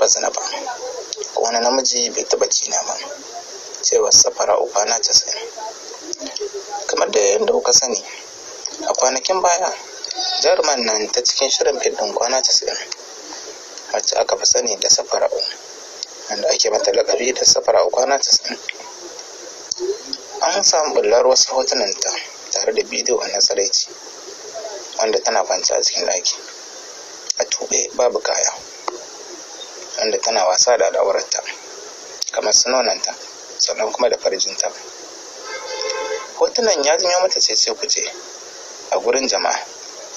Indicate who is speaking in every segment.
Speaker 1: taba zina ba, ko wani namiji bai taba cina ba, cewa Safara'u kwana 90. Kamar da yadda kuka sani, a kwanakin baya jaruman nan ta cikin shirin fim ɗin kwana 90 wacce aka fi sani da Safara'u, wanda ake mata lakabi da Safara'u kwana 90, an samu bullar wasu hotunanta tare da bidiyo na tsiraici wanda tana kwance a cikin ɗaki a tube babu kaya, wanda tana wasa da al'aurarta kamar su nonanta sannan kuma da farjinta. Hotunan ya janyo mata cece kuce a gurin jama'a,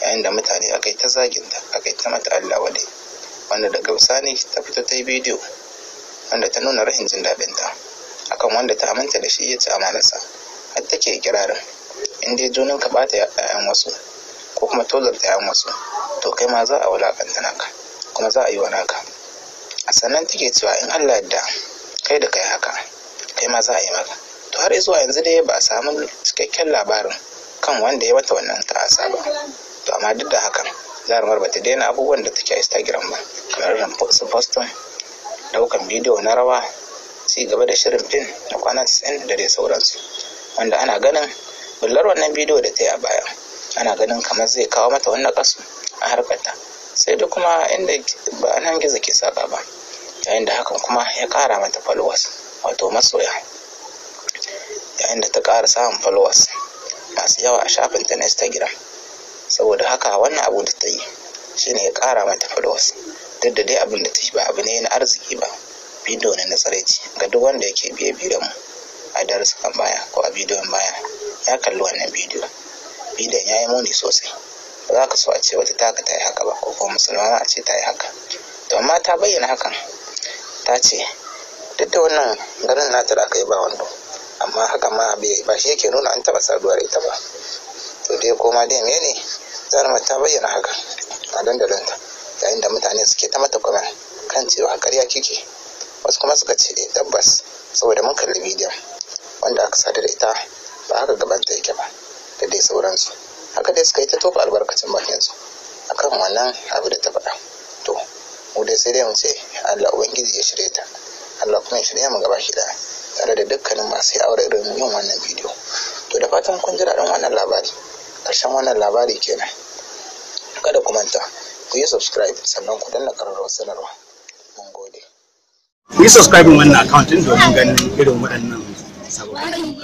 Speaker 1: yayin da mutane aka yi ta zaginta, aka yi ta mata Allah wade, wanda daga bisani ta fito ta yi bidiyo wanda ta nuna rashin jin daɗinta akan wanda ta aminta da shi ya ci amanarsa, har take kirarin in dai junin ka bata yayan wasu ko kuma tozarta yayan wasu, to kai ma za a wulakanta naka kuma za a yi wa naka. A sannan take cewa in Allah yadda kai da kai haka kai ma za a yi maka. To har zuwa yanzu dai ba a samu cikakken labarin kan wanda ya mata wannan ta'asa ba. To amma duk da hakan jarumar bata daina abubuwan da take a Instagram ba, kamar irin su posting, daukan bidiyo na rawa, ci gaba da shirin fim na kwana 90 da dai sauransu, wanda ana ganin bullar wannan bidiyo da ta yi a baya ana ganin kamar zai kawo mata wannan kasu a harkarta, sai da kuma inda ba nan gizo ke saka ba, yayin da hakan kuma ya kara mata followers, wato masoya, yayin da ta kara samun followers masu yawa a shafinta na Instagram. Saboda haka wannan abu da ta yi shine ya kara mata followers, duk da dai abin da ta yi ba abu ne na arziki ba, bidiyo ne na tsaraici. Ga duk wanda yake biye mu a darussan baya ko a bidiyon baya ya kalli wannan bidiyon ya yi muni sosai, ba za ka so a ce wata taka ta yi haka ba, ko kuma musulma a ce ta yi haka. To amma ta bayyana hakan, ta ce duk da wannan garin nata da aka yi ba wando, amma haka ma ba shi yake nuna an taba saduwar ita ba. To dai koma dai mene, jarumar ta bayyana haka a dandalinta, yayin da mutane suke ta mata comment kan cewa ƙarya kike, wasu kuma suka ce tabbas saboda mun kalli bidiyon wanda aka sadu da ita ba haka gabanta yake ba da dai sauransu. Haka dai suka yi ta tofa albarkacin bakinsu akan wannan abu da ta faɗa. To mu dai sai dai mu ce Allah ubangiji ya shirye ta, Allah kuma ya shirye mu gaba ki da tare da dukkanin masu aure irin yin wannan bidiyo. To da fatan kun ji daɗin wannan labari, ƙarshen wannan labari kenan. Kada ku manta ku yi subscribe sannan ku danna ƙararrawar sanarwa. Mun gode. Ku yi subscribe wannan account din domin ganin irin waɗannan sababbin